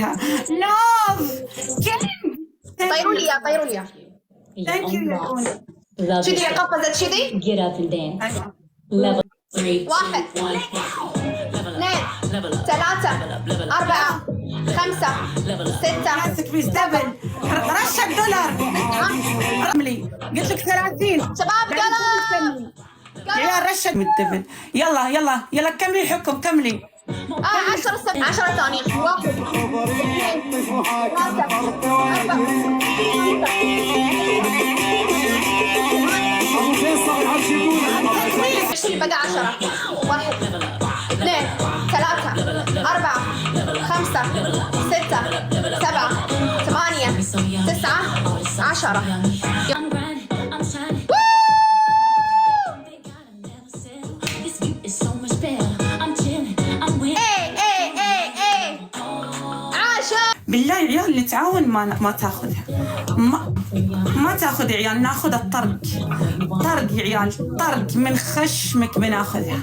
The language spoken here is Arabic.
عليها. نوف كينج. طيروا لي اياه، طيروا لي اياه. ثانك يو يا كوني. كذي قفزت كذي. Get up and dance. ايوه. Level 3, 2, واحد 1. اثنين ثلاثة أربعة خمسة ستة ماسك في ستبل رشة دولار رملي. قلت لك 30 شباب قلم. يا رشة بالدبل. يلا يلا يلا كملي الحكم كملي. 10 ثانية. واحد اثنين ثلاثة أربعة بقى 10. واحد اثنين ثلاثة أربعة خمسة ستة سبعة ثمانية 9 10. I'm grinding, I'm shining. They gotta never settle. This view is so much better. I'm chilling, I'm winning. ايه 10. بالله يا عيال نتعاون ما تاخذها. ما تاخذ يا عيال، ناخذ الطرق. طرق يا عيال، طرق من خشمك بناخذها.